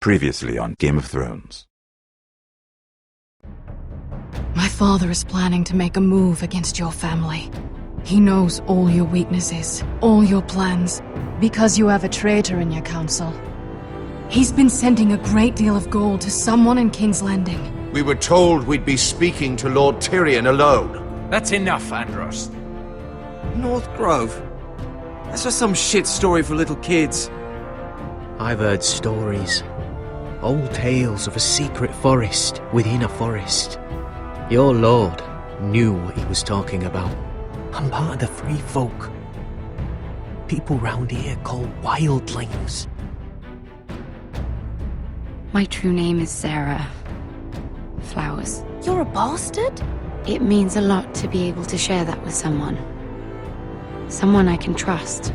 Previously on Game of Thrones. My father is planning to make a move against your family. He knows all your weaknesses, all your plans, because you have a traitor in your council. He's been sending a great deal of gold to someone in King's Landing. We were told we'd be speaking to Lord Tyrion alone. That's enough, Andros. North Grove? That's just some shit story for little kids. I've heard stories. Old tales of a secret forest within a forest. Your lord knew what he was talking about. I'm part of the free folk. People round here call wildlings. My true name is Sarah Flowers. You're a bastard? It means a lot to be able to share that with someone. Someone I can trust.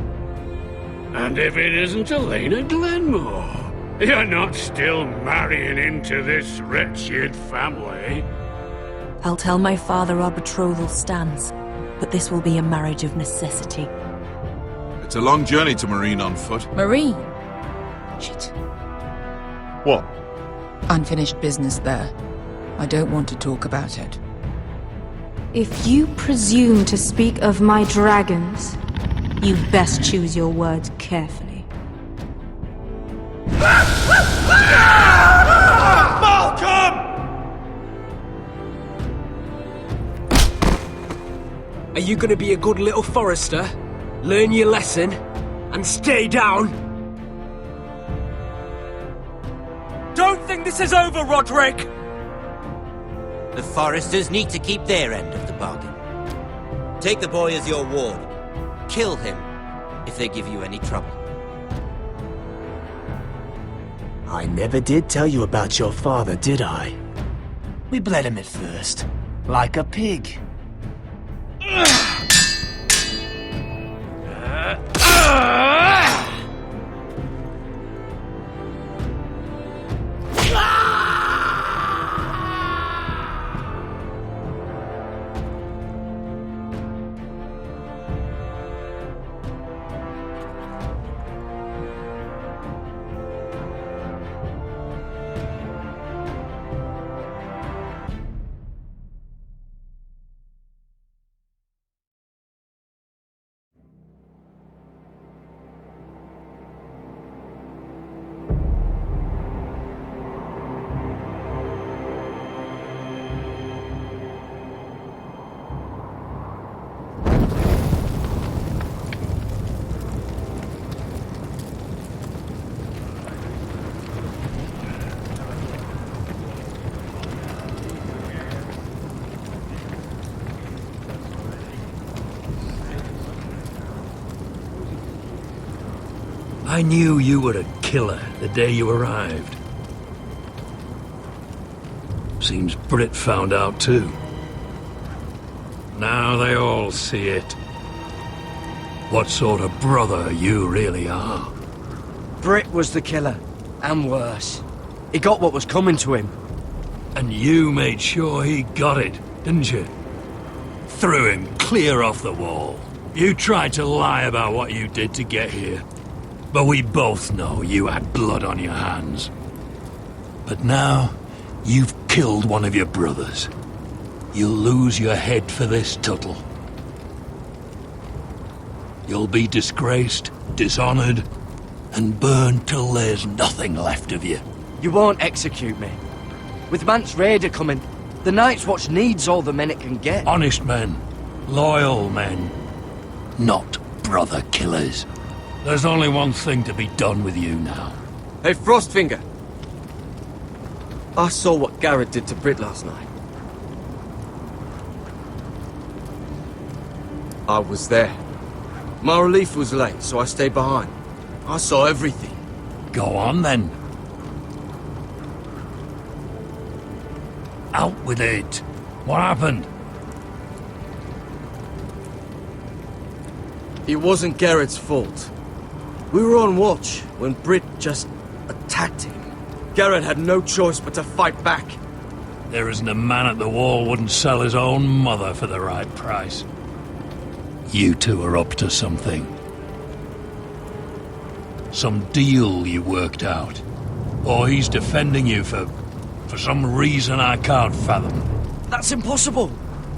And if it isn't Elena Glenmore, you're not still marrying into this wretched family. I'll tell my father our betrothal stands, but this will be a marriage of necessity. It's a long journey to Marine on foot. Marine? Shit. What? Unfinished business there. I don't want to talk about it. If you presume to speak of my dragons, you best choose your words carefully. Malcolm! Are you gonna be a good little forester? Learn your lesson? And stay down? Don't think this is over, Roderick! The foresters need to keep their end of the bargain. Take the boy as your ward. Kill him if they give you any trouble. I never did tell you about your father, did I? We bled him at first, like a pig. I knew you were a killer the day you arrived. Seems Brit found out too. Now they all see it. What sort of brother you really are. Brit was the killer, and worse. He got what was coming to him. And you made sure he got it, didn't you? Threw him clear off the wall. You tried to lie about what you did to get here. But we both know you had blood on your hands. But now, you've killed one of your brothers. You'll lose your head for this, Tuttle. You'll be disgraced, dishonored, and burned till there's nothing left of you. You won't execute me. With Mance Raider coming, the Night's Watch needs all the men it can get. Honest men. Loyal men. Not brother killers. There's only one thing to be done with you now. Hey, Frostfinger. I saw what Garrett did to Brit last night. I was there. My relief was late, so I stayed behind. I saw everything. Go on, then. Out with it. What happened? It wasn't Garrett's fault. We were on watch when Brit just attacked him. Garrett had no choice but to fight back. There isn't a man at the wall wouldn't sell his own mother for the right price. You two are up to something. Some deal you worked out. Or he's defending you for some reason I can't fathom. That's impossible.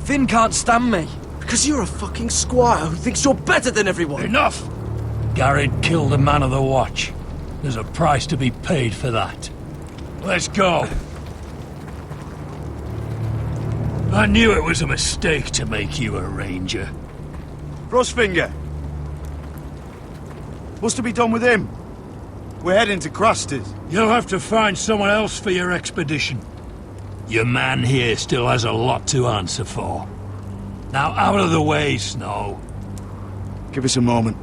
Finn can't stand me. Because you're a fucking squire who thinks you're better than everyone. Enough! Garrett killed a man of the watch. There's a price to be paid for that. Let's go. I knew it was a mistake to make you a ranger. Frostfinger. What's to be done with him? We're heading to Cruster's. You'll have to find someone else for your expedition. Your man here still has a lot to answer for. Now out of the way, Snow. Give us a moment.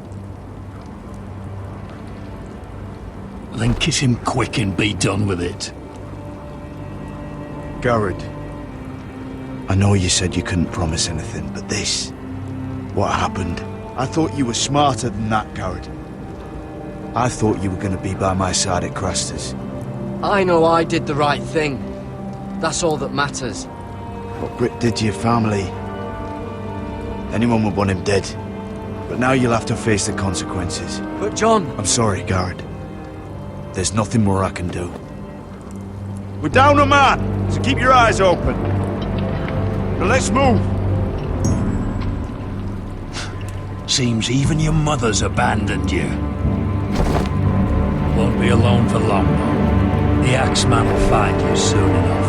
Then kiss him quick and be done with it. Garrett. I know you said you couldn't promise anything, but this... what happened? I thought you were smarter than that, Garrett. I thought you were going to be by my side at Cruster's. I know I did the right thing. That's all that matters. What Britt did to your family... anyone would want him dead. But now you'll have to face the consequences. But John... I'm sorry, Garrett. There's nothing more I can do. We're down a man, so keep your eyes open. Now let's move. Seems even your mother's abandoned you. Won't be alone for long, though. The Axeman will find you soon enough.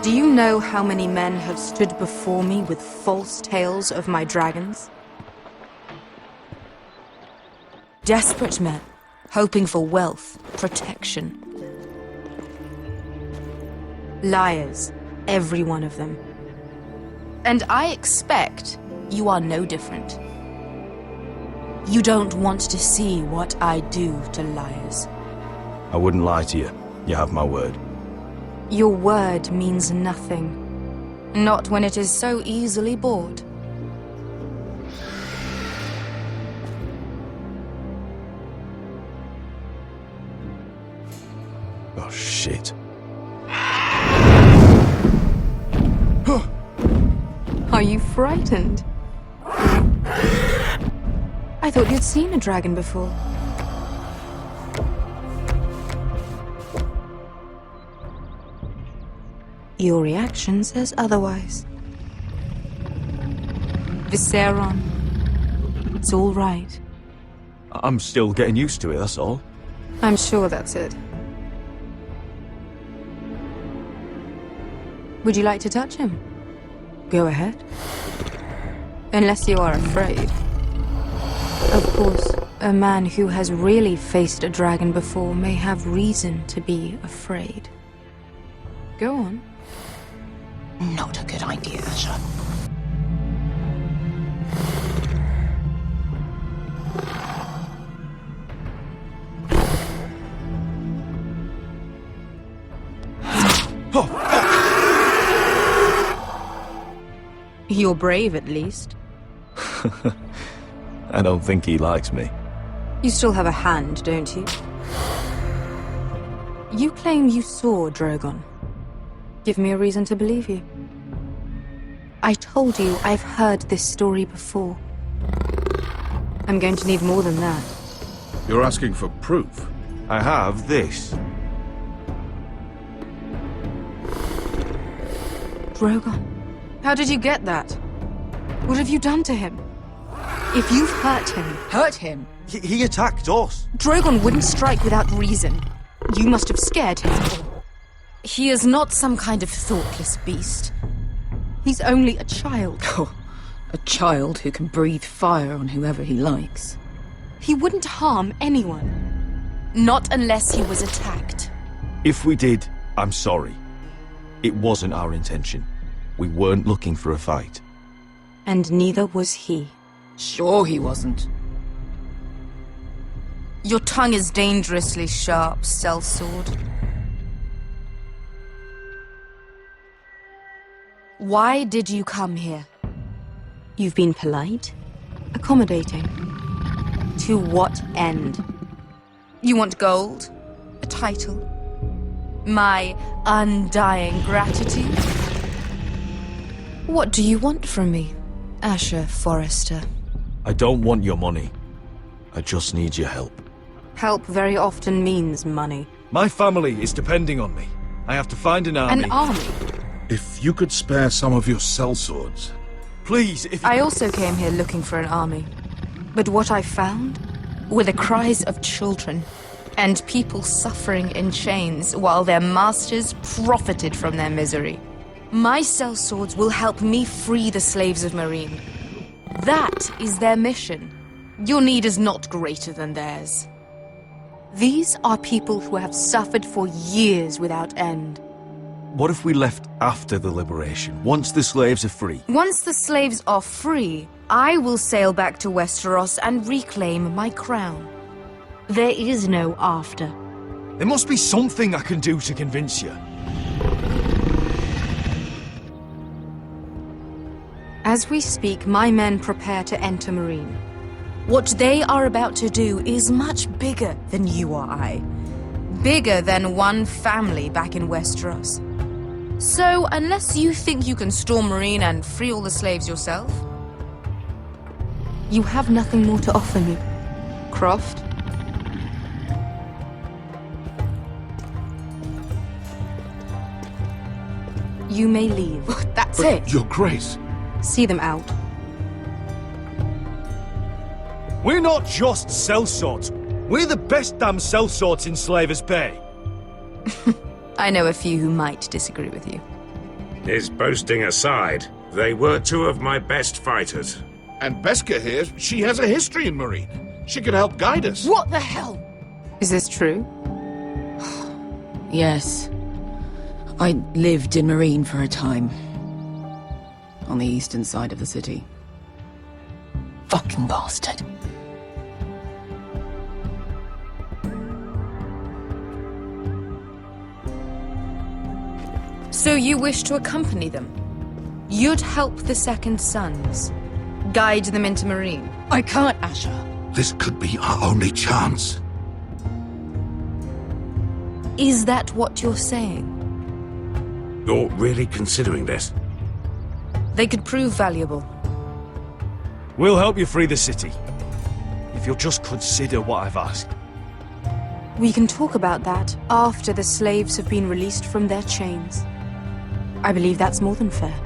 Do you know how many men have stood before me with false tales of my dragons? Desperate men, hoping for wealth, protection. Liars, every one of them. And I expect you are no different. You don't want to see what I do to liars. I wouldn't lie to you. You have my word. Your word means nothing. Not when it is so easily bought. Oh, shit. Are you frightened? I thought you'd seen a dragon before. Your reaction says otherwise. Viseron. It's all right. I'm still getting used to it, that's all. I'm sure that's it. Would you like to touch him? Go ahead. Unless you are afraid. Of course, a man who has really faced a dragon before may have reason to be afraid. Go on. Not a good idea, Asher. You're brave, at least. I don't think he likes me. You still have a hand, don't you? You claim you saw Drogon. Give me a reason to believe you. I told you I've heard this story before. I'm going to need more than that. You're asking for proof? I have this. Drogon, how did you get that? What have you done to him? If you've hurt him... Hurt him? He attacked us. Drogon wouldn't strike without reason. You must have scared him. He is not some kind of thoughtless beast. He's only a child. Oh, a child who can breathe fire on whoever he likes. He wouldn't harm anyone. Not unless he was attacked. If we did, I'm sorry. It wasn't our intention. We weren't looking for a fight. And neither was he. Sure he wasn't. Your tongue is dangerously sharp, sellsword. Why did you come here? You've been polite, accommodating. To what end? You want gold? A title? My undying gratitude? What do you want from me, Asher Forrester? I don't want your money. I just need your help. Help very often means money. My family is depending on me. I have to find an army. An army? If you could spare some of your sellswords. Please, if you... I also came here looking for an army. But what I found were the cries of children and people suffering in chains while their masters profited from their misery. My sellswords will help me free the slaves of Meereen. That is their mission. Your need is not greater than theirs. These are people who have suffered for years without end. What if we left after the liberation, once the slaves are free? Once the slaves are free, I will sail back to Westeros and reclaim my crown. There is no after. There must be something I can do to convince you. As we speak, my men prepare to enter Meereen. What they are about to do is much bigger than you or I. Bigger than one family back in Westeros. So, unless you think you can storm Meereen and free all the slaves yourself, you have nothing more to offer me, Croft. You may leave. That's But it. Your Grace. See them out. We're not just sellswords. We're the best damn sellswords in Slavers Bay. I know a few who might disagree with you. His boasting aside, they were two of my best fighters. And Beshka here, she has a history in Meereen. She could help guide us. What the hell? Is this true? Yes. I lived in Meereen for a time. On the eastern side of the city. Fucking bastard. So you wish to accompany them? You'd help the Second Sons? Guide them into Meereen? I can't, Asher. This could be our only chance. Is that what you're saying? You're really considering this? They could prove valuable. We'll help you free the city. If you'll just consider what I've asked. We can talk about that after the slaves have been released from their chains. I believe that's more than fair.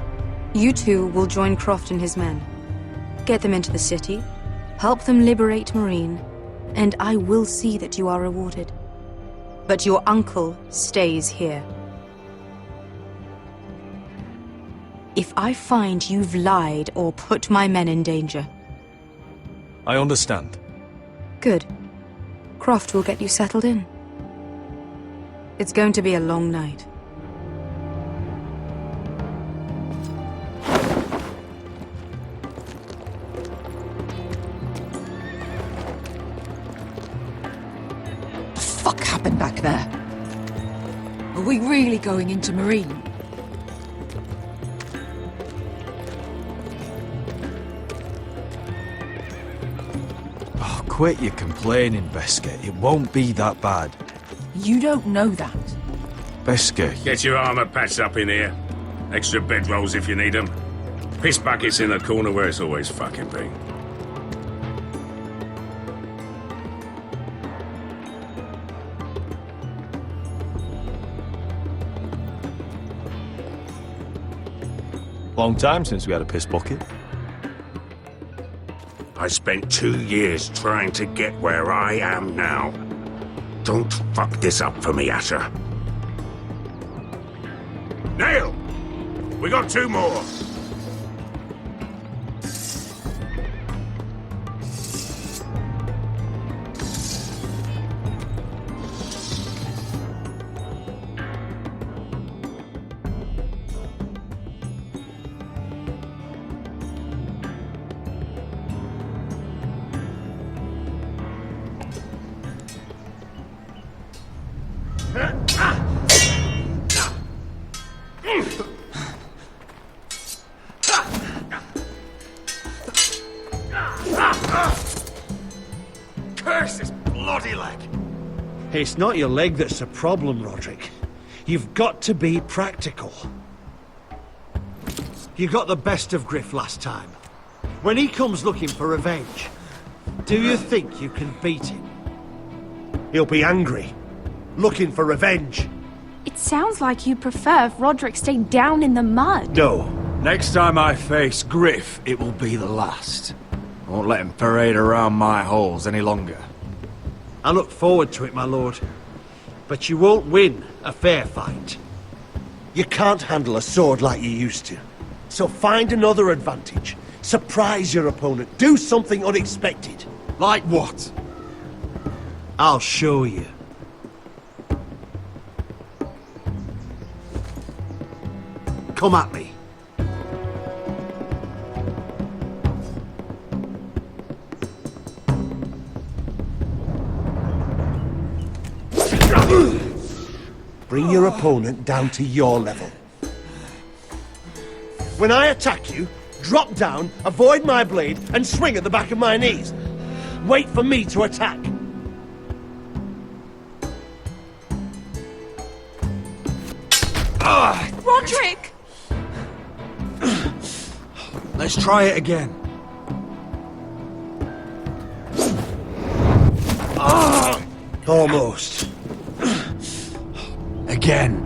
You two will join Croft and his men. Get them into the city, help them liberate Meereen, and I will see that you are rewarded. But your uncle stays here. If I find you've lied or put my men in danger... I understand. Good. Croft will get you settled in. It's going to be a long night. fuck happened back there? Are we really going into Marine? Oh, quit your complaining, Bешка. It won't be that bad. You don't know that. Bешка. Get your armor patched up in here. Extra bedrolls if you need them. Piss buckets in the corner where it's always fucking been. Long time since we had a piss bucket. I spent 2 years trying to get where I am now. Don't fuck this up for me, Asher. Nail! We got 2 more! Curse this bloody leg! It's not your leg that's the problem, Roderick. You've got to be practical. You got the best of Griff last time. When he comes looking for revenge, do you think you can beat him? He'll be angry, looking for revenge. It sounds like you prefer if Roderick stayed down in the mud. No. Next time I face Griff, it will be the last. I won't let him parade around my halls any longer. I look forward to it, my lord. But you won't win a fair fight. You can't handle a sword like you used to. So find another advantage. Surprise your opponent. Do something unexpected. Like what? I'll show you. Come at me. Bring your opponent down to your level. When I attack you, drop down, avoid my blade, and swing at the back of my knees. Wait for me to attack. Roderick! Let's try it again. Almost. Again.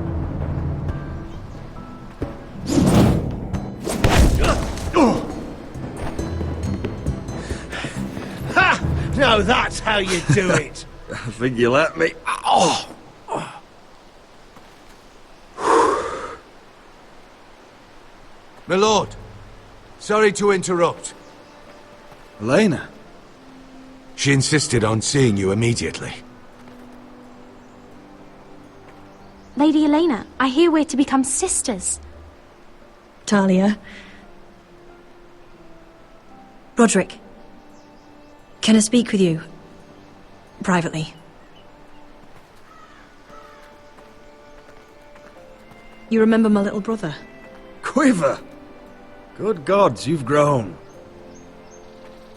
Ha! Now that's how you do it. I think you let me. Oh! My lord, sorry to interrupt. Elena? She insisted on seeing you immediately. Lady Elena, I hear we're to become sisters. Talia. Roderick. Can I speak with you? Privately. You remember my little brother? Quiver! Good gods, you've grown.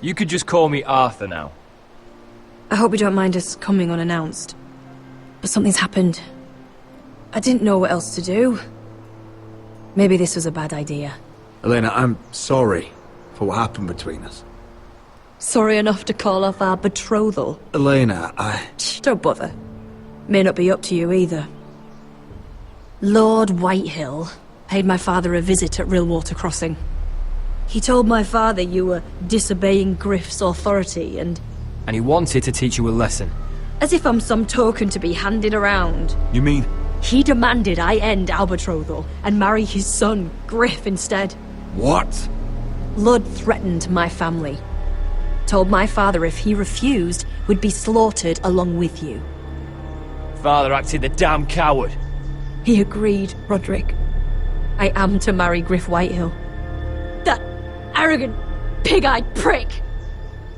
You could just call me Arthur now. I hope you don't mind us coming unannounced. But something's happened. I didn't know what else to do. Maybe this was a bad idea. Elena, I'm sorry for what happened between us. Sorry enough to call off our betrothal. Elena, Don't bother. May not be up to you either. Lord Whitehill paid my father a visit at Rillwater Crossing. He told my father you were disobeying Griff's authority and he wanted to teach you a lesson. as if I'm some token to be handed around. You mean? He demanded I end our betrothal and marry his son, Griff, instead. What? Lud threatened my family. Told my father if he refused, we'd be slaughtered along with you. Father acted the damn coward. He agreed, Roderick. I am to marry Griff Whitehill. That arrogant, pig-eyed prick!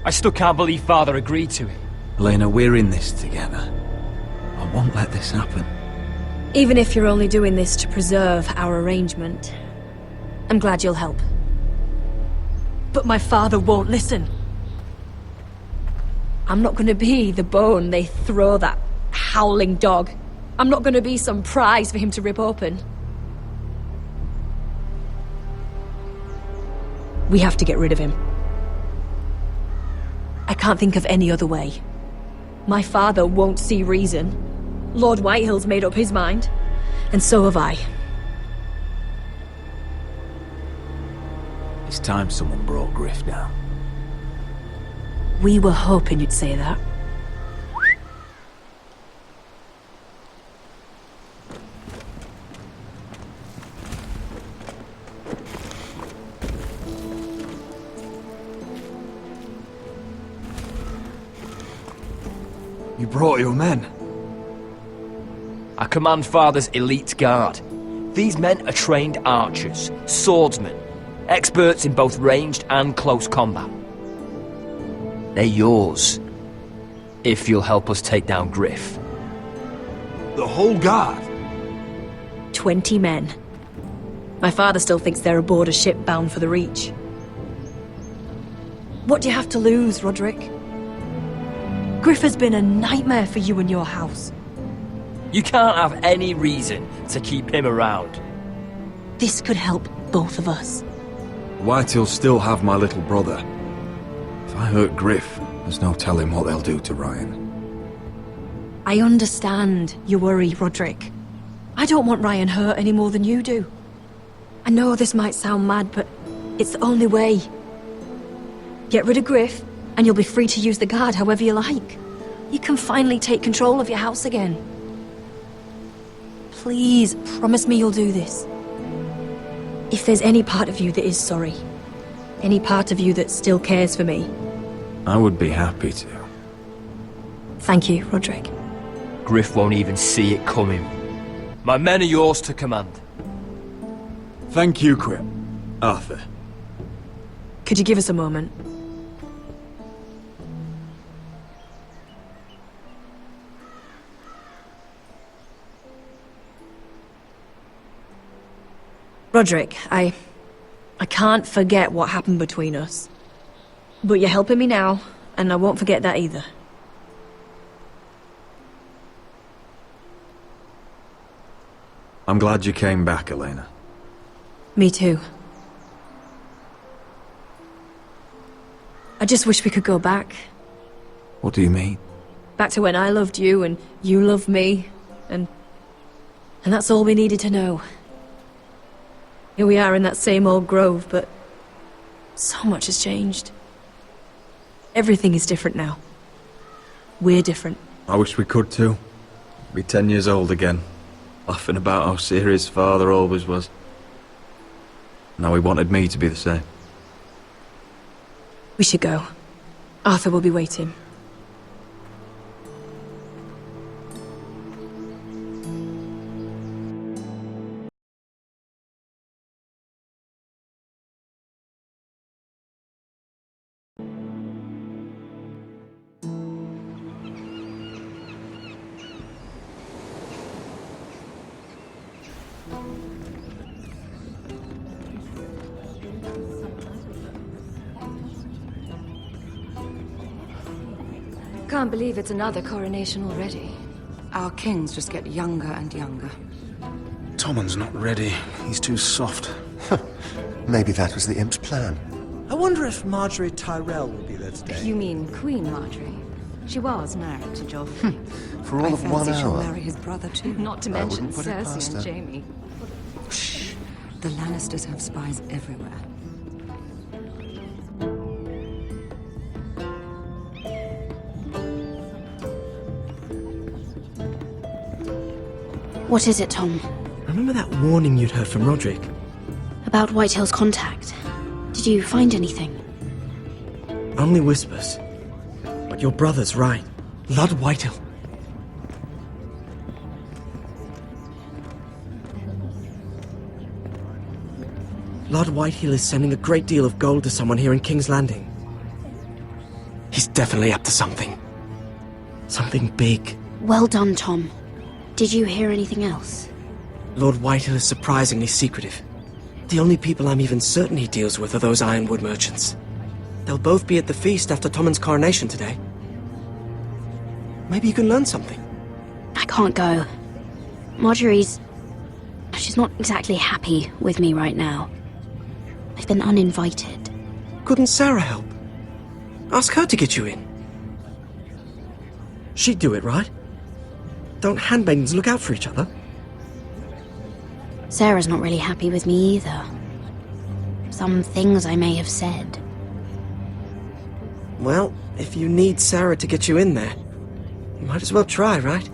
I still can't believe Father agreed to it. Elena, we're in this together. won't let this happen. Even if you're only doing this to preserve our arrangement, I'm glad you'll help. But my father won't listen. I'm not gonna be the bone they throw that howling dog. I'm not gonna be some prize for him to rip open. We have to get rid of him. I can't think of any other way. My father won't see reason. Lord Whitehill's made up his mind, and so have I. It's time someone brought Griff down. We were hoping you'd say that. You brought your men. I command Father's elite guard. These men are trained archers, swordsmen, experts in both ranged and close combat. They're yours, if you'll help us take down Griff. The whole guard? 20 men. My father still thinks they're aboard a ship bound for the Reach. What do you have to lose, Roderick? Griff has been a nightmare for you and your house. You can't have any reason to keep him around. This could help both of us. Whitehill'll still have my little brother. If I hurt Griff, there's no telling what they'll do to Ryan. I understand your worry, Roderick. I don't want Ryan hurt any more than you do. I know this might sound mad, but it's the only way. Get rid of Griff, and you'll be free to use the guard however you like. You can finally take control of your house again. Please, promise me you'll do this. If there's any part of you that is sorry, any part of you that still cares for me, I would be happy to. thank you, Roderick. Griff won't even see it coming. My men are yours to command. Thank you, Arthur. Could you give us a moment? Roderick, I can't forget what happened between us. But you're helping me now, and I won't forget that either. I'm glad you came back, Elena. Me too. I just wish we could go back. What do you mean? Back to when I loved you, and you loved me, and that's all we needed to know. Here we are in that same old grove, but so much has changed. Everything is different now. We're different. I wish we could too. Be 10 years old again, laughing about how serious Father always was. Now he wanted me to be the same. We should go. Arthur will be waiting. Can't believe it's another coronation already. Our kings just get younger and younger. Tommen's not ready. He's too soft. Maybe that was the imp's plan. I wonder if Marjorie Tyrell will be there today. You mean Queen Marjorie? She was married to Joffrey. For all of 1 fancy she'll hour. marry his brother too. Not to mention Cersei and Jaime. Shh. The Lannisters have spies everywhere. What is it, Tom? Remember that warning you'd heard from Roderick? About Whitehill's contact. Did you find anything? Only whispers. But your brother's right. Lord Whitehill. Lord Whitehill is sending a great deal of gold to someone here in King's Landing. He's definitely up to something. Something big. Well done, Tom. Did you hear anything else? Lord Whitehill is surprisingly secretive. The only people I'm even certain he deals with are those ironwood merchants. They'll both be at the feast after Tommen's coronation today. Maybe you can learn something. I can't go. She's not exactly happy with me right now. I've been uninvited. Couldn't Sarah help? Ask her to get you in. She'd do it, right? Don't handmaidens look out for each other? Sarah's not really happy with me either. Some things I may have said. Well, if you need Sarah to get you in there, you might as well try, right?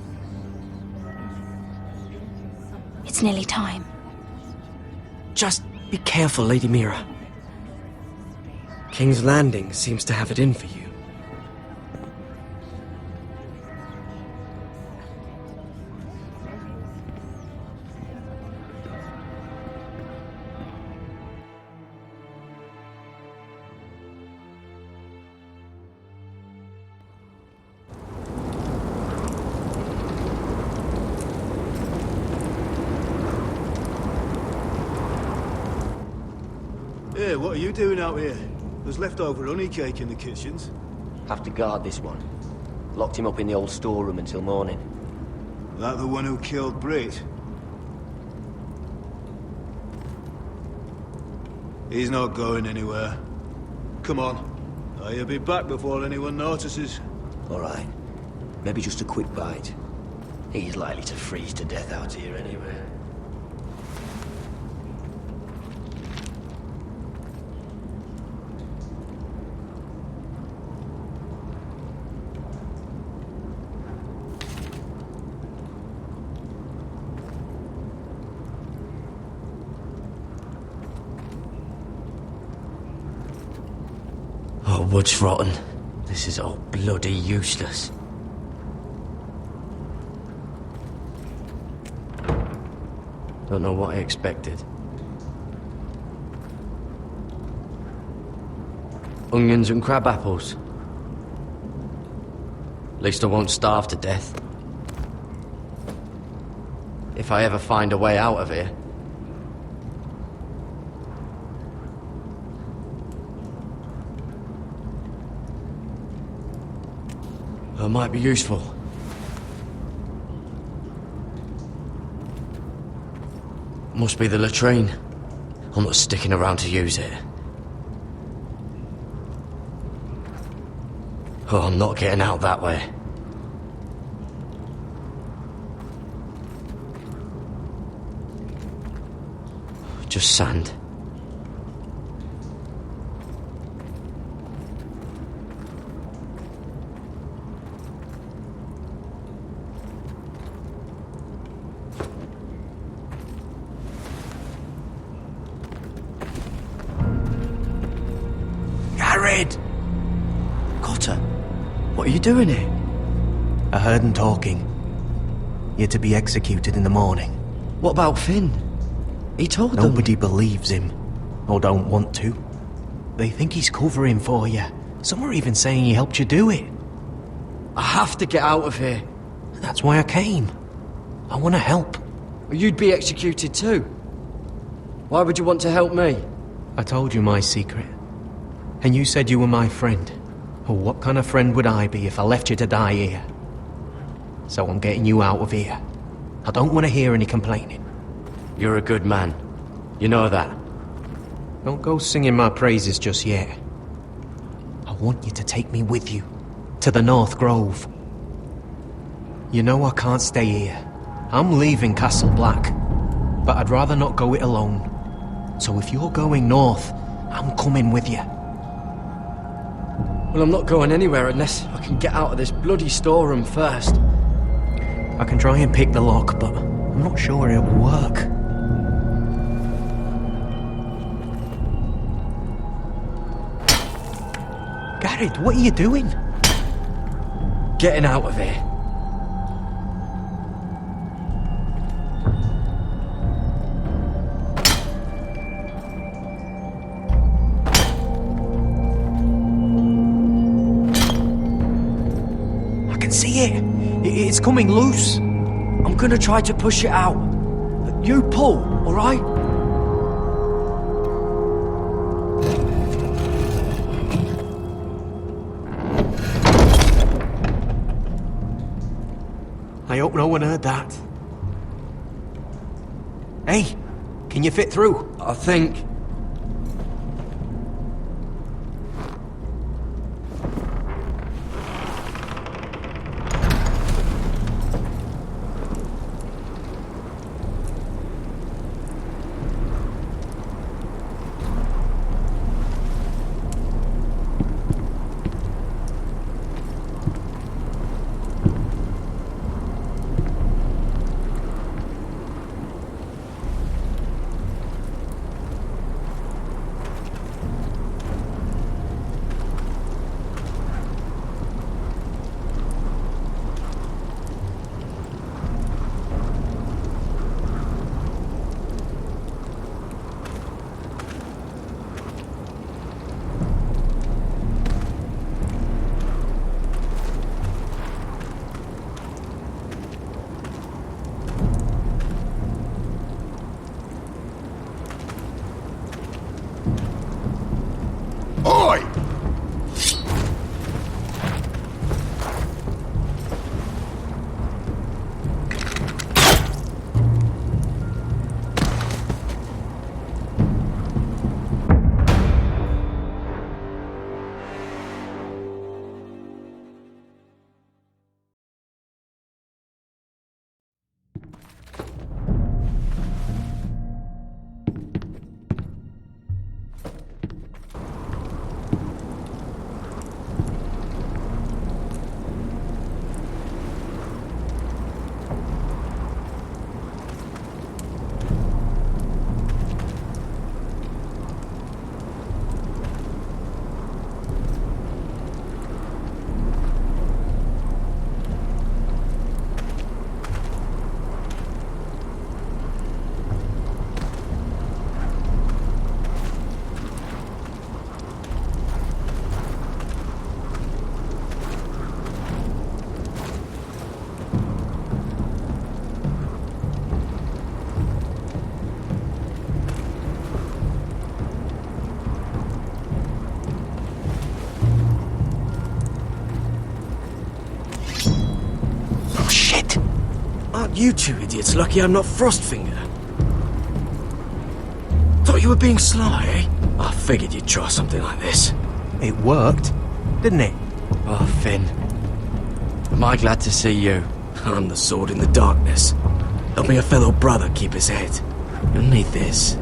It's nearly time. Just be careful, Lady Mira. King's Landing seems to have it in for you. Hey, what are you doing out here? There's leftover honey cake in the kitchens. Have to guard this one. Locked him up in the old storeroom until morning. That the one who killed Brit? He's not going anywhere. Come on. He'll be back before anyone notices. All right. Maybe just a quick bite. He's likely to freeze to death out here anyway. Oh, wood's rotten. This is all bloody useless. Don't know what I expected. Onions and crab apples. At least I won't starve to death. If I ever find a way out of here. It might be useful. Must be the latrine. I'm not sticking around to use it. Oh, I'm not getting out that way. Just sand. Cotter, what are you doing here? I heard him talking. You're to be executed in the morning. What about Finn? He told them. Nobody believes him, or don't want to. They think he's covering for you. Some are even saying he helped you do it. I have to get out of here. That's why I came. I want to help. You'd be executed too. Why would you want to help me? I told you my secret. And you said you were my friend. Well, what kind of friend would I be if I left you to die here? So I'm getting you out of here. I don't want to hear any complaining. You're a good man. You know that. Don't go singing my praises just yet. I want you to take me with you. To the North Grove. You know I can't stay here. I'm leaving Castle Black. But I'd rather not go it alone. So if you're going north, I'm coming with you. Well, I'm not going anywhere unless I can get out of this bloody storeroom first. I can try and pick the lock, but I'm not sure it'll work. Garrett, what are you doing? Getting out of here. See it? It's coming loose. I'm gonna try to push it out. You pull, alright? I hope no one heard that. Hey, can you fit through? I think... Aren't you two idiots lucky I'm not Frostfinger? Thought you were being sly, eh? I figured you'd try something like this. It worked, didn't it? Oh, Finn. Am I glad to see you? I'm the sword in the darkness. Helping a fellow brother keep his head. You'll need this.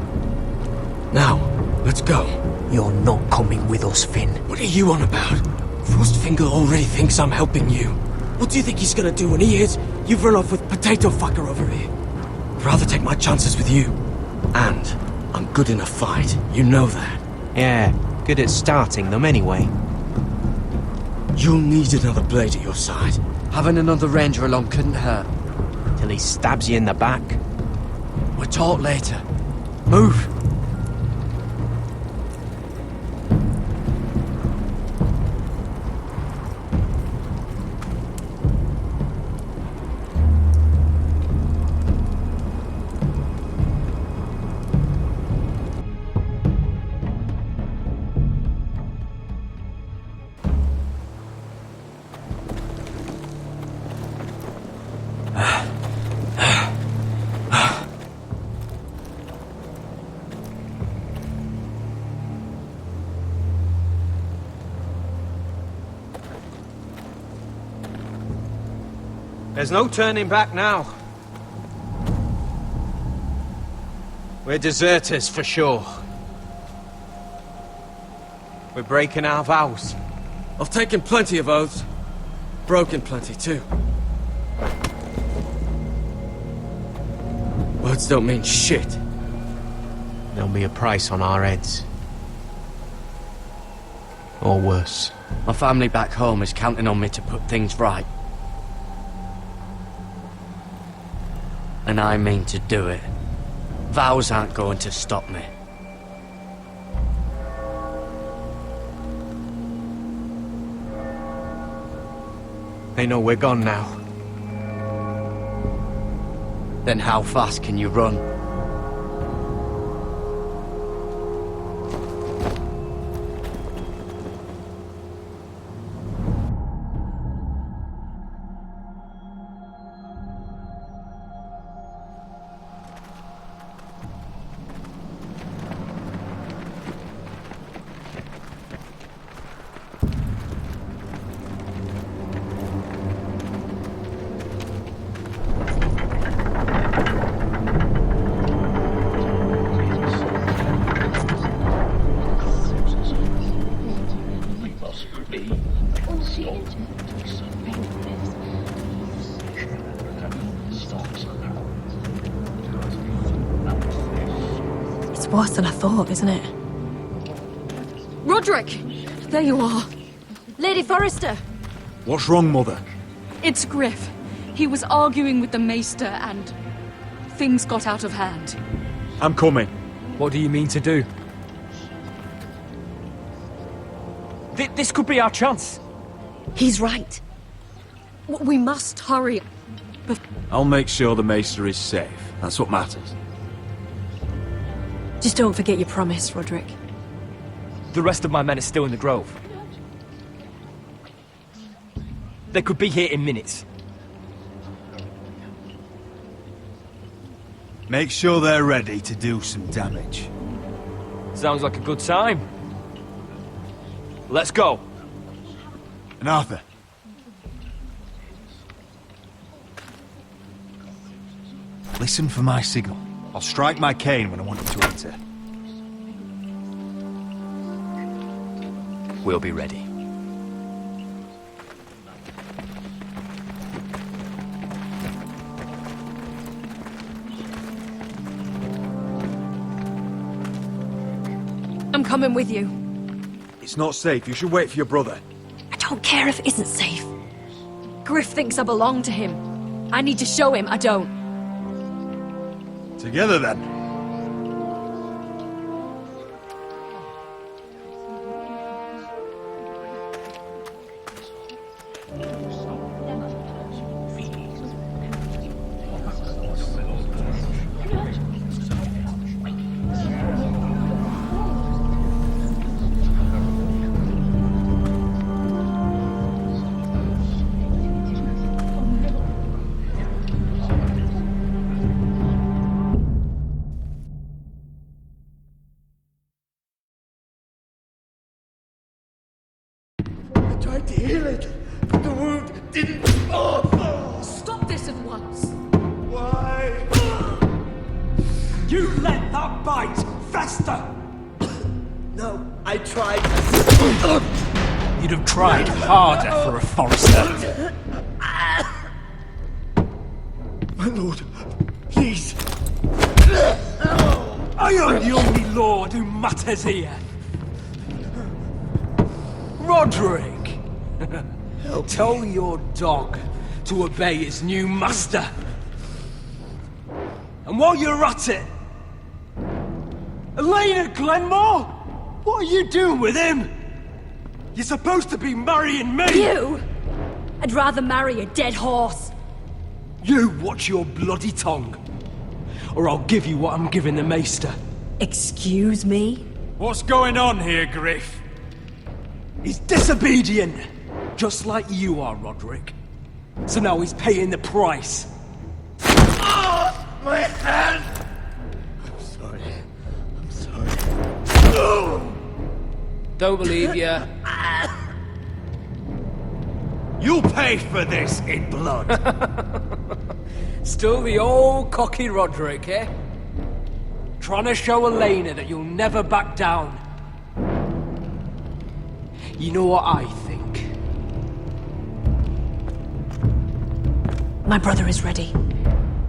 Now, let's go. You're not coming with us, Finn. What are you on about? Frostfinger already thinks I'm helping you. What do you think he's gonna do when he hears you've run off with Potato Fucker over here? I'd rather take my chances with you. And I'm good in a fight. You know that. Yeah, good at starting them anyway. You'll need another blade at your side. Having another ranger along couldn't hurt. Till he stabs you in the back. We'll talk later. Move! There's no turning back now. We're deserters for sure. We're breaking our vows. I've taken plenty of oaths. Broken plenty too. Words don't mean shit. There'll be a price on our heads. Or worse. My family back home is counting on me to put things right. And I mean to do it. Vows aren't going to stop me. They know we're gone now. Then how fast can you run? It's worse than I thought, isn't it? Roderick! There you are. Lady Forrester! What's wrong, Mother? It's Griff. He was arguing with the Maester and things got out of hand. I'm coming. What do you mean to do? This could be our chance. He's right. We must hurry. I'll make sure the Maester is safe. That's what matters. Just don't forget your promise, Roderick. The rest of my men are still in the grove. They could be here in minutes. Make sure they're ready to do some damage. Sounds like a good time. Let's go. And Arthur. Listen for my signal. I'll strike my cane when I want you to enter. We'll be ready. I'm coming with you. It's not safe. You should wait for your brother. I don't care if it isn't safe. Griff thinks I belong to him. I need to show him I don't. Together then. Tried to heal it, but the wound didn't. Stop this at once. Why? You let that bite fester! No, I tried. You'd have tried harder for a Forrester. My lord, please. I am the only lord who matters here. Roderick! Tell your dog to obey his new master. And while you're at it, Elena Glenmore? What are you doing with him? You're supposed to be marrying me! You? I'd rather marry a dead horse. You watch your bloody tongue, or I'll give you what I'm giving the Maester. Excuse me? What's going on here, Griff? He's disobedient, just like you are, Roderick. So now he's paying the price. Oh, my hand! I'm sorry. I'm sorry. Don't believe you. You'll pay for this in blood. Still the old cocky Roderick, eh? Trying to show Elena that you'll never back down. You know what I think? My brother is ready.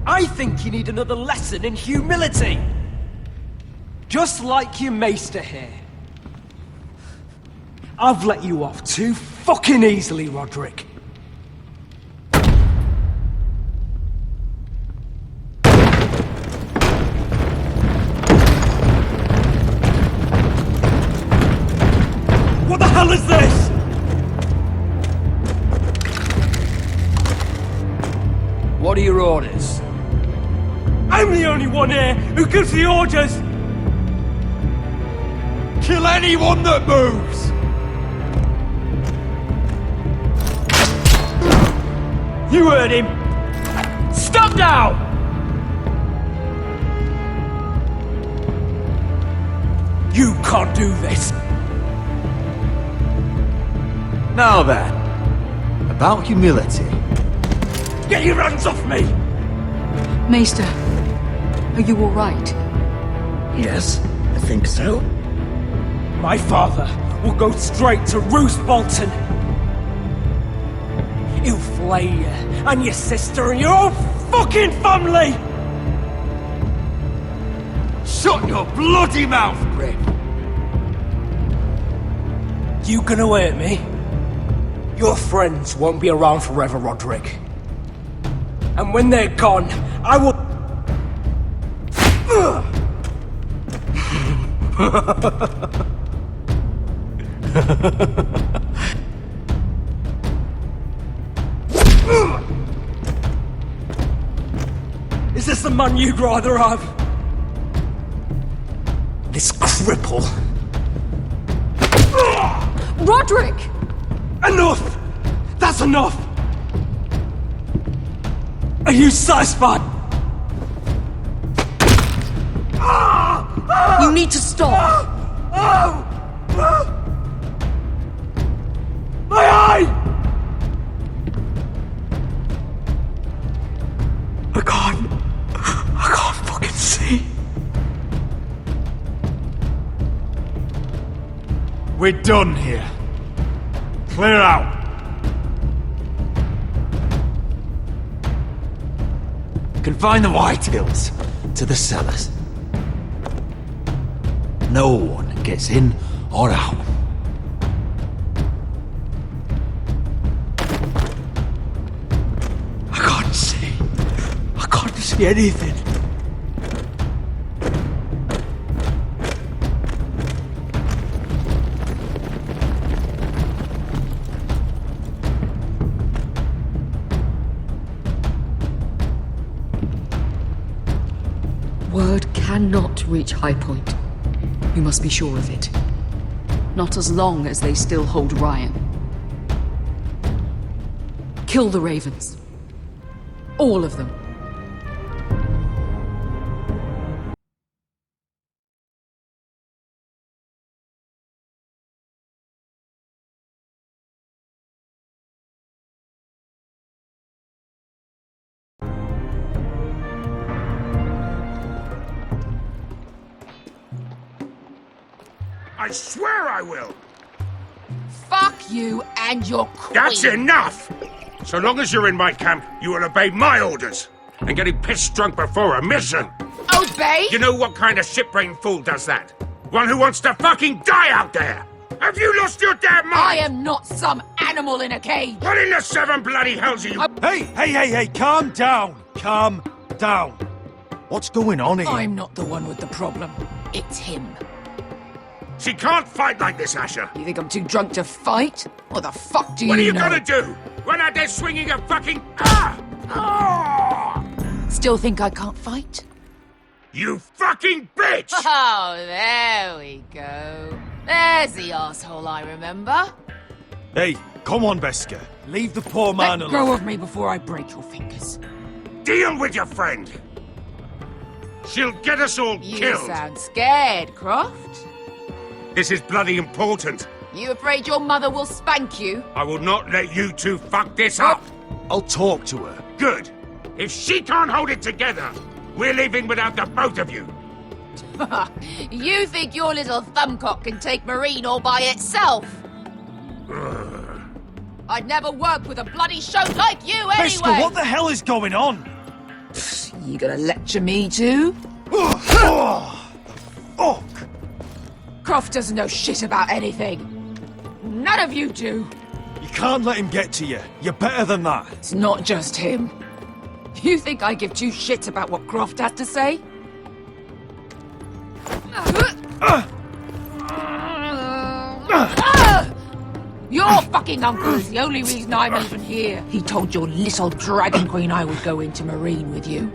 I think you need another lesson in humility. Just like your Maester here. I've let you off too fucking easily, Roderick. What the hell is this? What are your orders? I'm the only one here who gives the orders! Kill anyone that moves! You heard him! Stop now! You can't do this! Now then, about humility. Get your hands off me! Maester, are you all right? Yes, I think so. My father will go straight to Roose Bolton. He'll flay you, and your sister, and your whole fucking family! Shut your bloody mouth, Griff! You gonna hurt me? Your friends won't be around forever, Roderick. And when they're gone, I will... Is this the man you'd rather have? This cripple? Roderick! Enough! That's enough! Are you satisfied? You need to stop! My eye! I can't fucking see. We're done here. Clear out. Confine the Whitehills to the cellars. No one gets in or out. I can't see. I can't see anything. Word cannot reach High Point. You must be sure of it. Not as long as they still hold Ryan. Kill the Ravens. All of them. I swear I will! Fuck you and your queen. That's enough! So long as you're in my camp, you will obey my orders. And getting pissed drunk before a mission. Obey? You know what kind of shit-brained fool does that? One who wants to fucking die out there! Have you lost your damn mind? I am not some animal in a cage. What in the seven bloody hells are you... Hey, calm down. Calm down. What's going on here? I'm not the one with the problem. It's him. She can't fight like this, Asher. You think I'm too drunk to fight? What the fuck do you know? What are you gonna do? Run out there swinging a fucking... Still think I can't fight? You fucking bitch! Oh, there we go. There's the asshole I remember. Hey, come on, Beshka. Leave the poor man Let alone. go of me before I break your fingers. Deal with your friend. She'll get us all You killed. sound scared, Croft. This is bloody important. You afraid your mother will spank you? I will not let you two fuck this up. I'll talk to her. Good. If she can't hold it together, we're leaving without the both of you. You think your little thumbcock can take Marine all by itself? I'd never work with a bloody show like you anyway! Beshka, what the hell is going on? You gonna lecture me too? Fuck! Croft doesn't know shit about anything. None of you do. You can't let him get to you. You're better than that. It's not just him. You think I give two shits about what Croft has to say? Your fucking uncle is the only reason I'm even here. He told your little dragon queen I would go into Marine with you.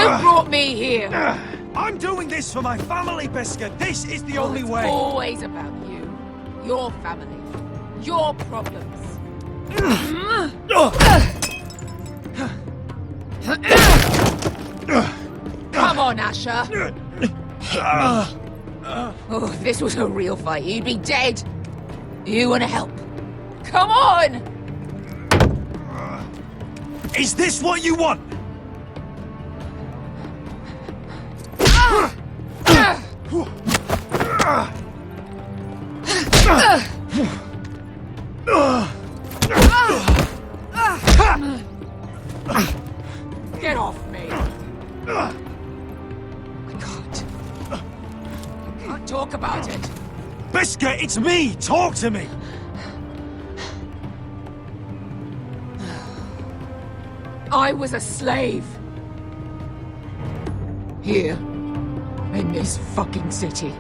You brought me here. I'm doing this for my family, Bешка. This is the only way. Always about you. Your family. Your problems. Come on, Asher. Oh, if this was a real fight, you'd be dead. You want to help? Come on! Is this what you want? Get off me! I can't talk about it. Bешка, it's me! Talk to me! I was a slave. Here. In this fucking city.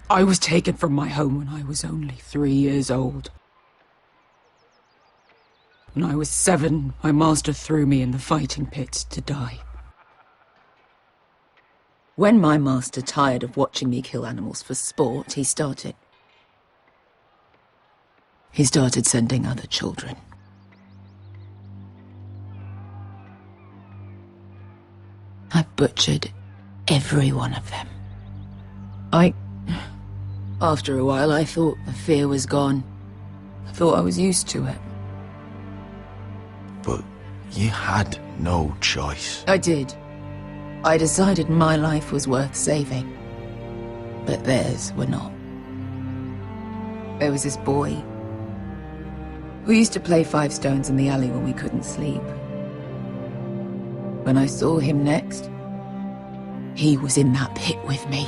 I was taken from my home when I was only 3 years old. When I was 7, my master threw me in the fighting pit to die. When my master tired of watching me kill animals for sport, he started sending other children. I butchered every one of them. After a while, I thought the fear was gone. I thought I was used to it. But you had no choice. I did. I decided my life was worth saving. But theirs were not. There was this boy. We used to play 5 stones in the alley when we couldn't sleep. When I saw him next, he was in that pit with me.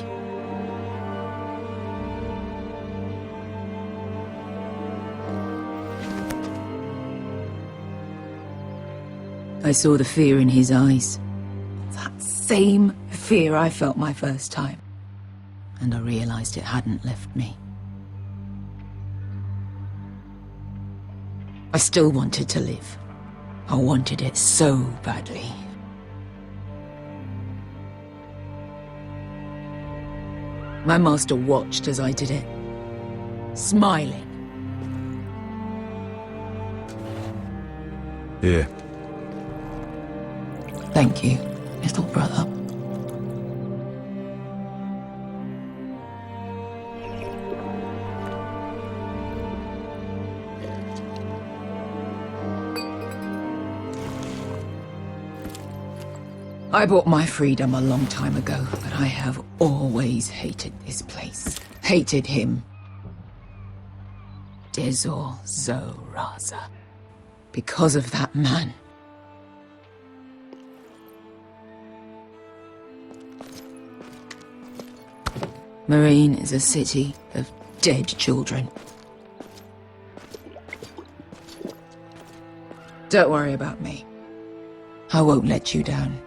I saw the fear in his eyes. That same fear I felt my first time. And I realized it hadn't left me. I still wanted to live. I wanted it so badly. My master watched as I did it, smiling. Here. Thank you, little brother. I bought my freedom a long time ago, but I have always hated this place. Hated him. Dezor Zoraza. Because of that man. Marine is a city of dead children. Don't worry about me. I won't let you down.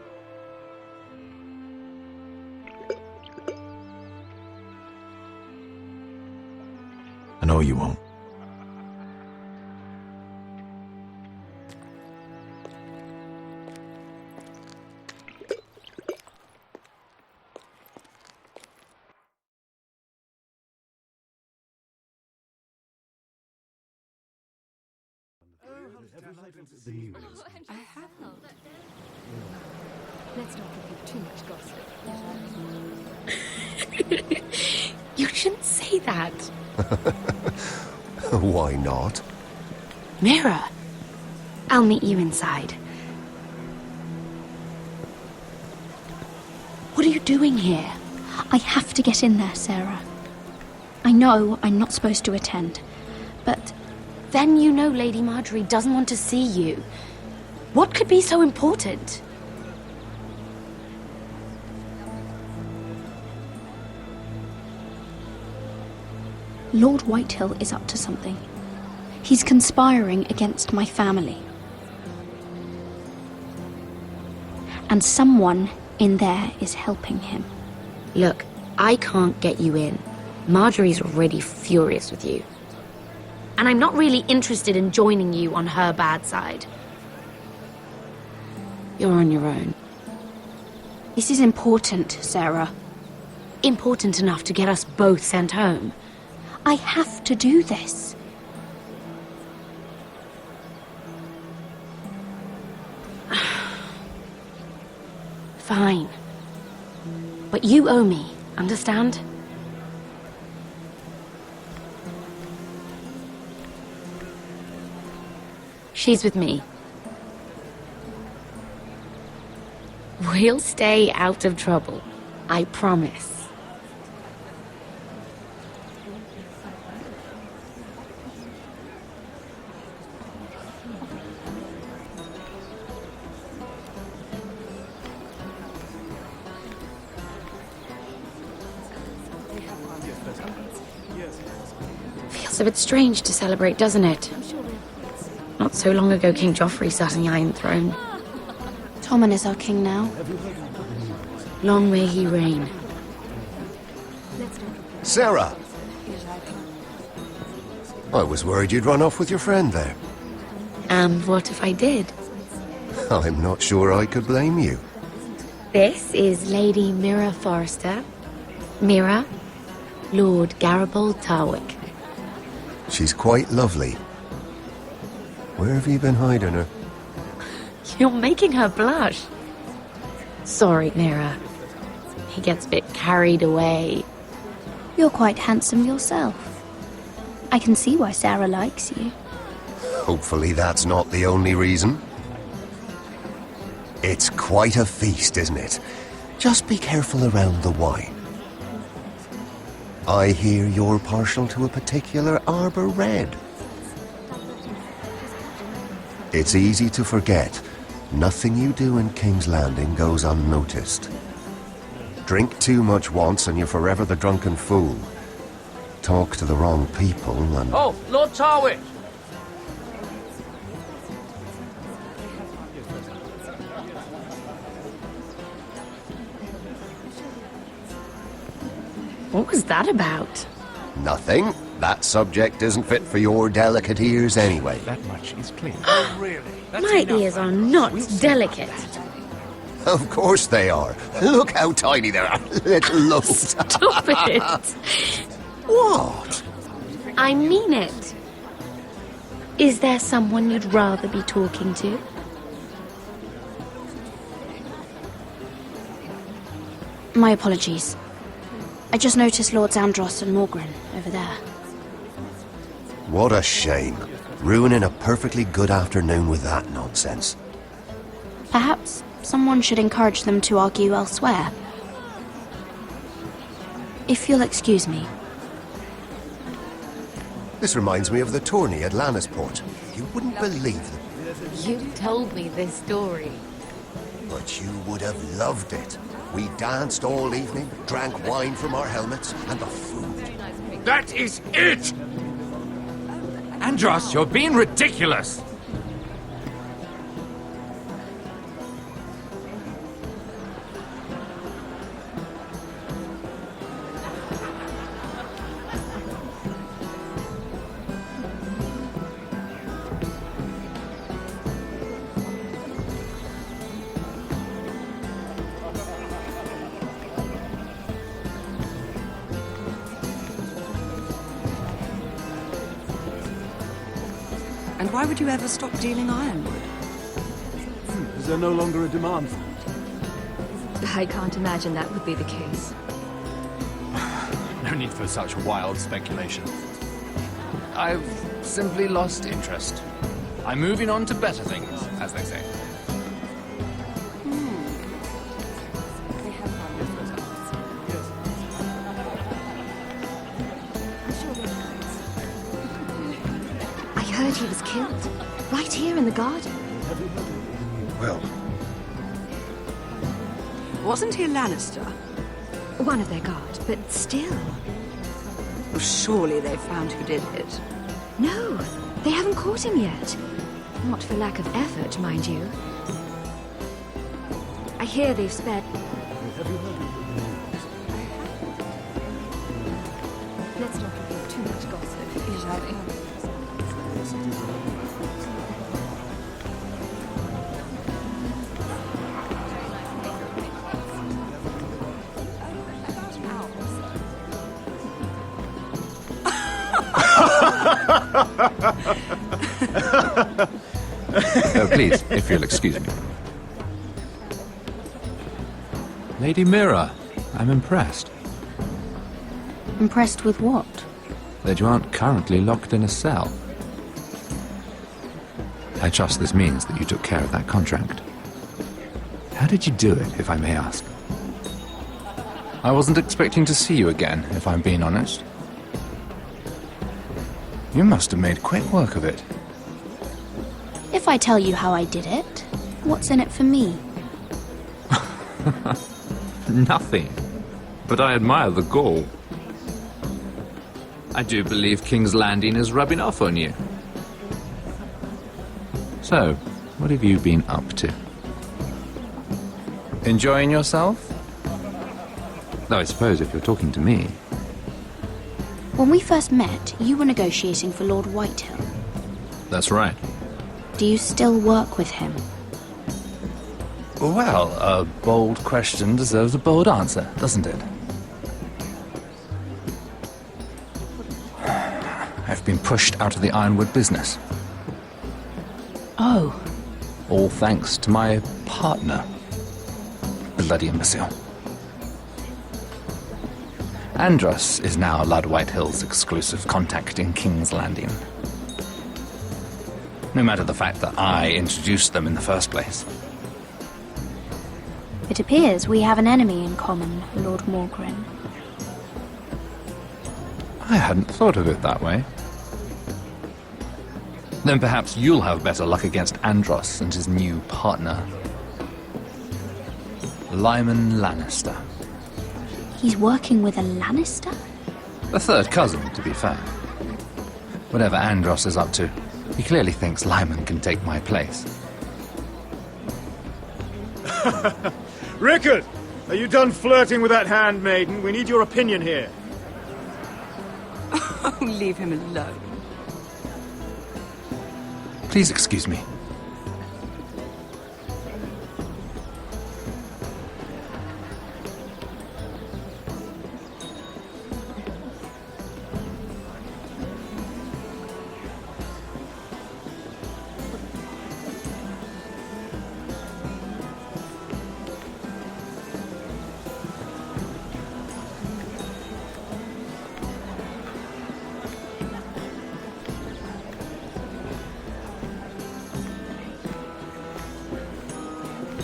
I know you won't. I have heard. Let's not repeat too much gossip. You shouldn't say that. Why not? Mira, I'll meet you inside. What are you doing here? I have to get in there, Sarah. I know I'm not supposed to attend, but... Then you know Lady Marjorie doesn't want to see you. What could be so important? Lord Whitehill is up to something. He's conspiring against my family. And someone in there is helping him. Look, I can't get you in. Marjorie's already furious with you. and I'm not really interested in joining you on her bad side. You're on your own. This is important, Sarah. Important enough to get us both sent home. I have to do this. Fine. But you owe me, understand? She's with me. We'll stay out of trouble. I promise. Feels a bit strange to celebrate, doesn't it? Not so long ago, King Joffrey sat on the Iron Throne. Tommen is our king now. Long may he reign. Sarah! I was worried you'd run off with your friend there. And what if I did? I'm not sure I could blame you. This is Lady Mira Forrester. Mira, Lord Garibald Tarwick. She's quite lovely. Where have you been hiding her? You're making her blush. Sorry, Mira. He gets a bit carried away. You're quite handsome yourself. I can see why Sarah likes you. Hopefully that's not the only reason. It's quite a feast, isn't it? Just be careful around the wine. I hear you're partial to a particular Arbor Red. It's easy to forget. Nothing you do in King's Landing goes unnoticed. Drink too much once and you're forever the drunken fool. Talk to the wrong people and... Oh, Lord Tarwick! What was that about? Nothing. That subject isn't fit for your delicate ears anyway. That much is clear. Oh, really? My ears are not delicate. Of course they are. Look how tiny they are. Little loaf. Stop it. What? I mean it. Is there someone you'd rather be talking to? My apologies. I just noticed Lords Andros and Morgren over there. What a shame. Ruining a perfectly good afternoon with that nonsense. Perhaps someone should encourage them to argue elsewhere. If you'll excuse me. This reminds me of the tourney at Lannisport. You wouldn't believe it. You told me this story. But you would have loved it. We danced all evening, drank wine from our helmets, and the food. That is it! Andros, you're being ridiculous! And why would you ever stop dealing ironwood? Is there no longer a demand for it? I can't imagine that would be the case. No need for such wild speculation. I've simply lost interest. I'm moving on to better things, as they say. I heard he was killed. Right here in the garden. Well... Wasn't he a Lannister? One of their guard, but still. Well, surely they found who did it. No, they haven't caught him yet. Not for lack of effort, mind you. I hear they've sped... Let's not reveal too much gossip, shall we? Oh, please, if you'll excuse me. Lady Mira, I'm impressed. Impressed with what? That you aren't currently locked in a cell. I trust this means that you took care of that contract. How did you do it, if I may ask? I wasn't expecting to see you again, if I'm being honest. You must have made quick work of it. If I tell you how I did it, what's in it for me? Nothing. But I admire the gall. I do believe King's Landing is rubbing off on you. So, what have you been up to? Enjoying yourself? Though I suppose if you're talking to me... When we first met, you were negotiating for Lord Whitehill. That's right. Do you still work with him? Well, a bold question deserves a bold answer, doesn't it? I've been pushed out of the ironwood business. Oh. All thanks to my partner. Bloody imbecile. Andros is now Lord Whitehill's exclusive contact in King's Landing. No matter the fact that I introduced them in the first place. It appears we have an enemy in common, Lord Morgren. I hadn't thought of it that way. Then perhaps you'll have better luck against Andros and his new partner. Lyman Lannister. He's working with a Lannister? A third cousin, to be fair. Whatever Andros is up to, he clearly thinks Lyman can take my place. Rickard! Are you done flirting with that handmaiden? We need your opinion here. Oh, leave him alone. Please excuse me.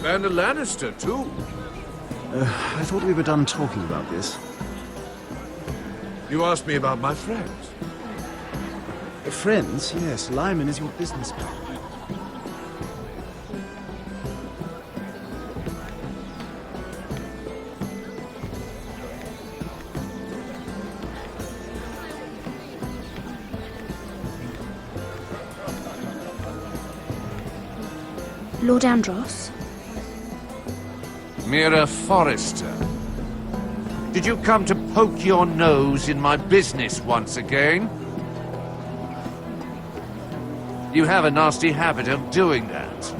And a Lannister, too. I thought we were done talking about this. You asked me about my friends. Friends? Yes, Lyman is your business partner. Lord Andros? Mira Forrester. Did you come to poke your nose in my business once again? You have a nasty habit of doing that.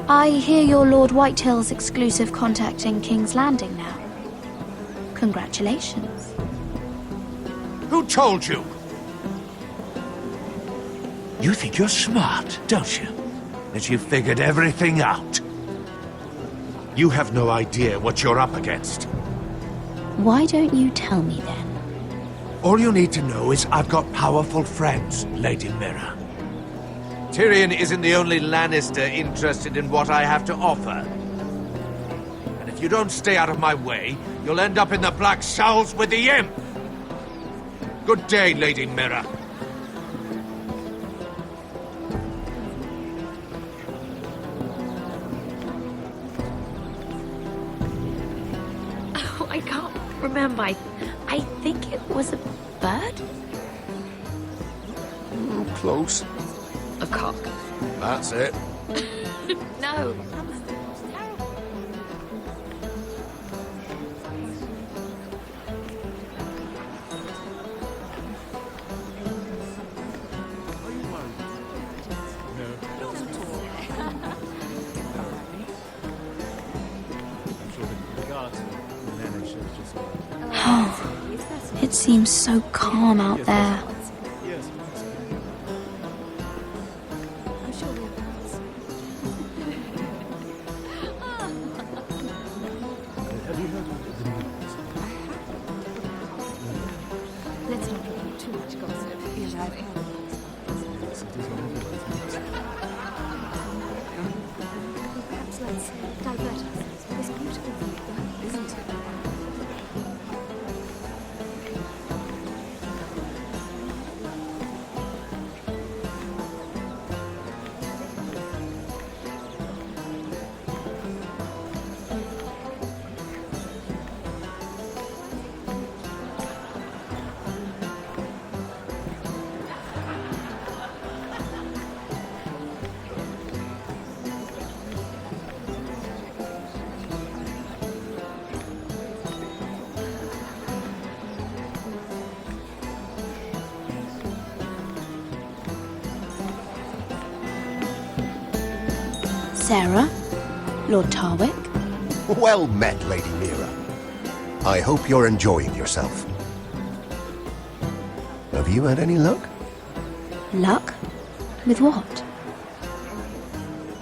I hear you're Lord Whitehill's exclusive contact in King's Landing now. Congratulations. Who told you? You think you're smart, don't you? That you've figured everything out. You have no idea what you're up against. Why don't you tell me then? All you need to know is I've got powerful friends, Lady Mira. Tyrion isn't the only Lannister interested in what I have to offer. And if you don't stay out of my way, you'll end up in the Black Shells with the Imp! Good day, Lady Mira. I can't remember. I think it was a bird? Close. A cock. That's it. No. It seems so calm out there. Let's not repeat too much gossip. Yes, I've heard. Perhaps let's divert ourselves with this beautiful view, isn't it? Sarah? Lord Tarwick? Well met, Lady Mira. I hope you're enjoying yourself. Have you had any luck? Luck? With what?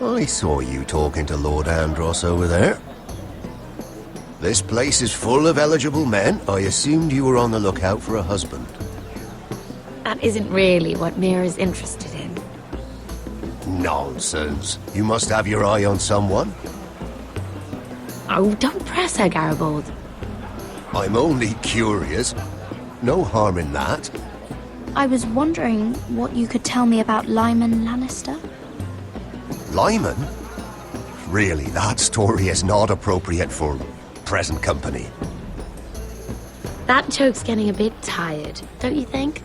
I saw you talking to Lord Andros over there. This place is full of eligible men. I assumed you were on the lookout for a husband. That isn't really what Mira's interested in. Nonsense. You must have your eye on someone. Oh, don't press her, Garibaldi. I'm only curious. No harm in that. I was wondering what you could tell me about Lyman Lannister. Lyman? Really, that story is not appropriate for present company. That joke's getting a bit tired, don't you think?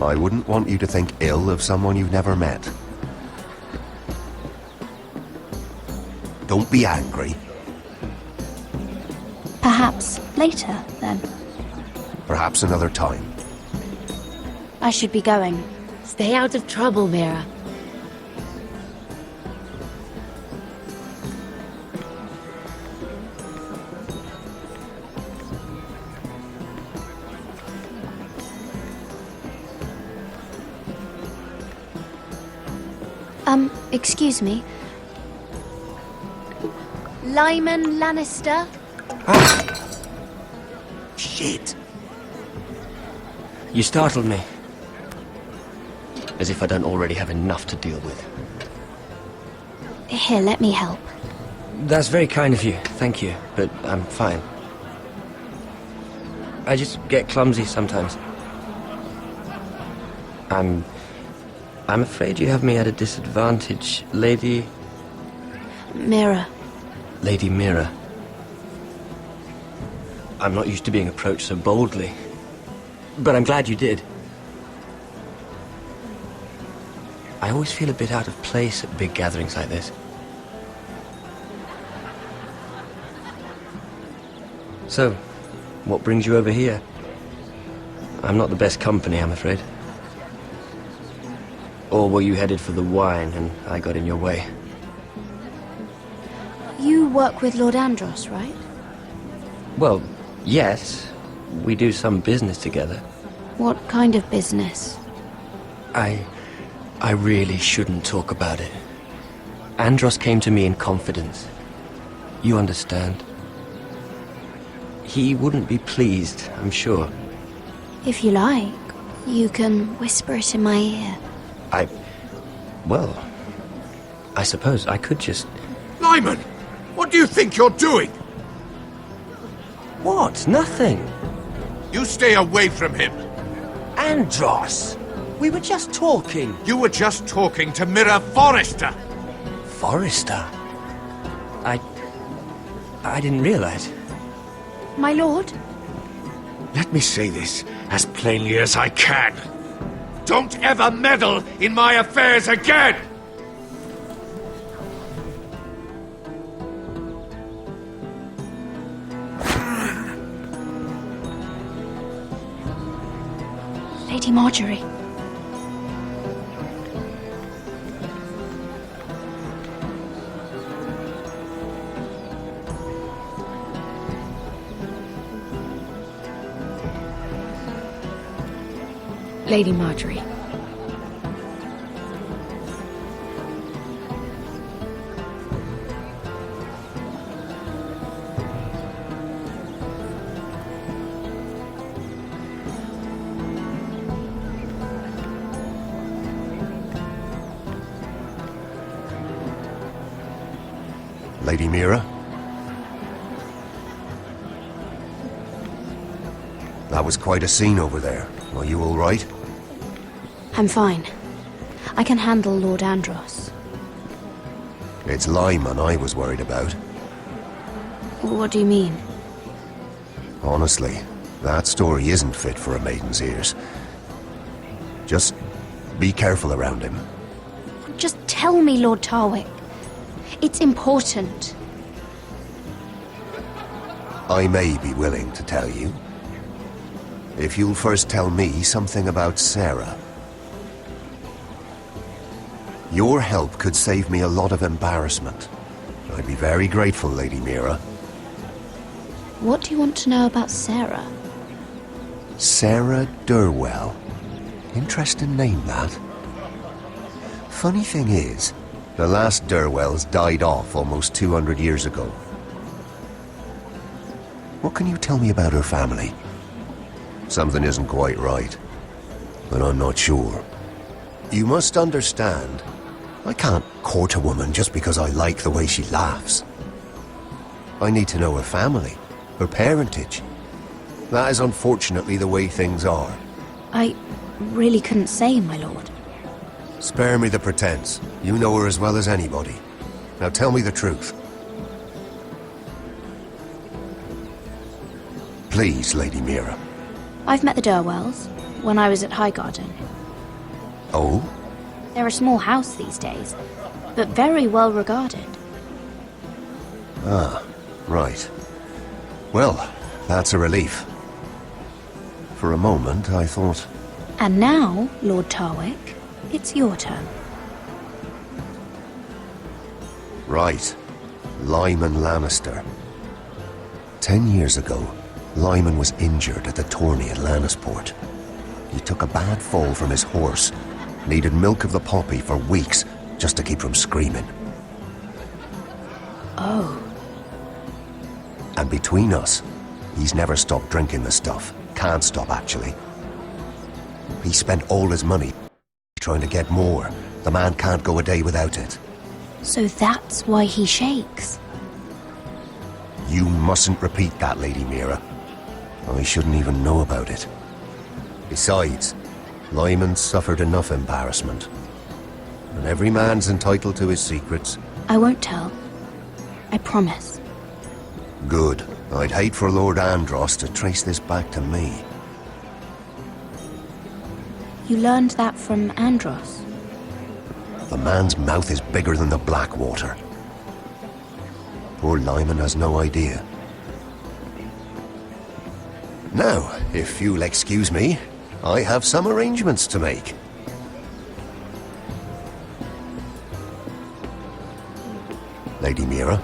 I wouldn't want you to think ill of someone you've never met. Don't be angry. Perhaps later, then. Perhaps another time. I should be going. Stay out of trouble, Mira. Excuse me. Lyman Lannister? Shit. You startled me. As if I don't already have enough to deal with. Here, let me help. That's very kind of you, thank you, but I'm fine. I just get clumsy sometimes. I'm afraid you have me at a disadvantage, Lady... Mira. Lady Mira. I'm not used to being approached so boldly, but I'm glad you did. I always feel a bit out of place at big gatherings like this. So, what brings you over here? I'm not the best company, I'm afraid. Or were you headed for the wine and I got in your way? You work with Lord Andros, right? Well, yes. We do some business together. What kind of business? I really shouldn't talk about it. Andros came to me in confidence. You understand? He wouldn't be pleased, I'm sure. If you like, you can whisper it in my ear. Well, I suppose I could just... Lyman! What do you think you're doing? What? Nothing. You stay away from him. Andros! We were just talking. You were just talking to Mira Forrester. Forrester? I didn't realize. My lord? Let me say this as plainly as I can. Don't ever meddle in my affairs again! Lady Marjorie. Lady Marjorie. Lady Mira? That was quite a scene over there. Are you all right? I'm fine. I can handle Lord Andros. It's Lyman I was worried about. What do you mean? Honestly, that story isn't fit for a maiden's ears. Just be careful around him. Just tell me, Lord Tarwick. It's important. I may be willing to tell you. If you'll first tell me something about Sarah. Your help could save me a lot of embarrassment. I'd be very grateful, Lady Mira. What do you want to know about Sarah? Sarah Durwell. Interesting name, that. Funny thing is, the last Durwells died off almost 200 years ago. What can you tell me about her family? Something isn't quite right, but I'm not sure. You must understand, I can't court a woman just because I like the way she laughs. I need to know her family, her parentage. That is unfortunately the way things are. I really couldn't say, my lord. Spare me the pretense. You know her as well as anybody. Now tell me the truth. Please, Lady Mira. I've met the Durwells when I was at Highgarden. Oh? They're a small house these days, but very well regarded. Ah, right. Well, that's a relief. For a moment, I thought... And now, Lord Tarwick, it's your turn. Right. Lyman Lannister. 10 years ago, Lyman was injured at the tourney at Lannisport. He took a bad fall from his horse, needed milk of the poppy for weeks just to keep from screaming. Oh. And between us, he's never stopped drinking the stuff. Can't stop, actually. He spent all his money trying to get more. The man can't go a day without it. So that's why he shakes. You mustn't repeat that, Lady Mira. I shouldn't even know about it. Besides, Lyman suffered enough embarrassment. And every man's entitled to his secrets. I won't tell. I promise. Good. I'd hate for Lord Andros to trace this back to me. You learned that from Andros? The man's mouth is bigger than the Blackwater. Poor Lyman has no idea. Now, if you'll excuse me, I have some arrangements to make. Lady Mira?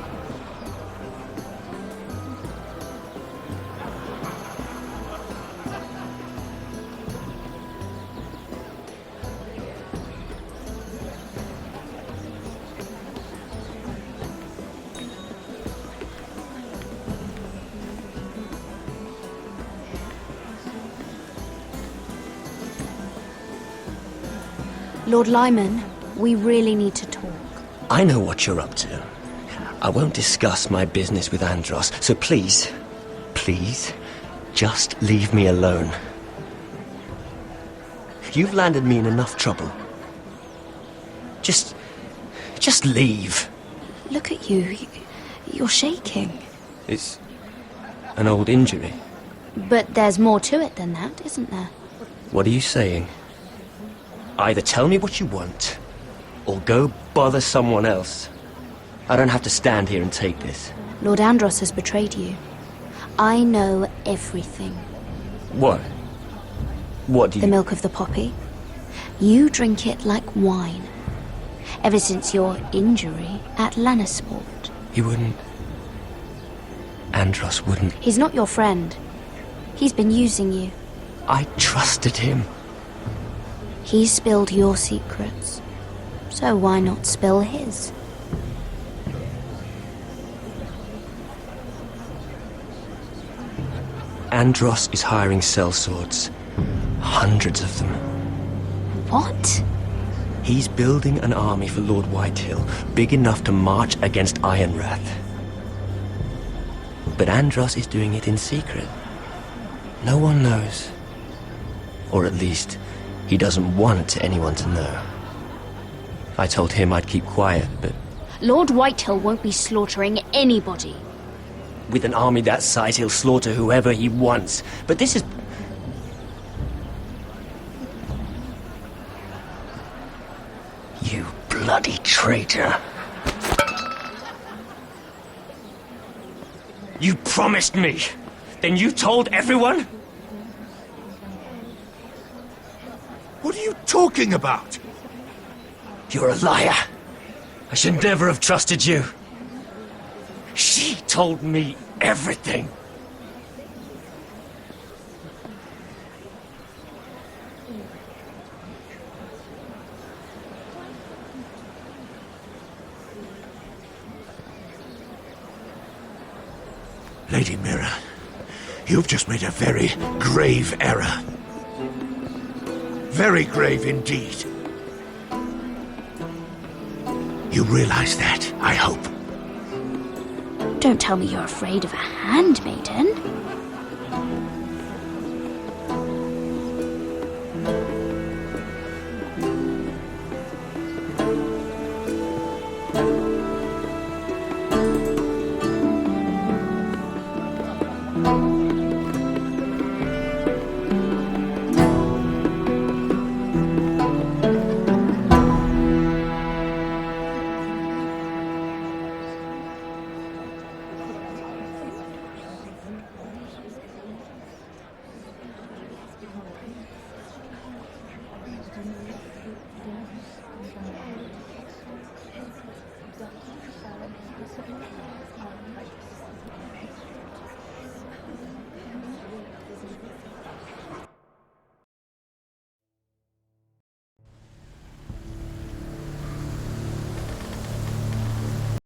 Lord Lyman, we really need to talk. I know what you're up to. I won't discuss my business with Andros, so please, just leave me alone. You've landed me in enough trouble. Just leave. Look at you. You're shaking. It's an old injury. But there's more to it than that, isn't there? What are you saying? Either tell me what you want, or go bother someone else. I don't have to stand here and take this. Lord Andros has betrayed you. I know everything. What? What do you... The milk of the poppy. You drink it like wine. Ever since your injury at Lannisport. He wouldn't... Andros wouldn't... He's not your friend. He's been using you. I trusted him. He spilled your secrets, so why not spill his? Andros is hiring sellswords. Hundreds of them. What? He's building an army for Lord Whitehill, big enough to march against Ironrath. But Andros is doing it in secret. No one knows. Or at least, he doesn't want anyone to know. I told him I'd keep quiet, but... Lord Whitehill won't be slaughtering anybody. With an army that size, he'll slaughter whoever he wants. But this is... You bloody traitor. You promised me. Then you told everyone? What are you talking about? You're a liar. I should never have trusted you. She told me everything. Lady Mira, you've just made a very grave error. Very grave indeed. You realize that, I hope. Don't tell me you're afraid of a handmaiden.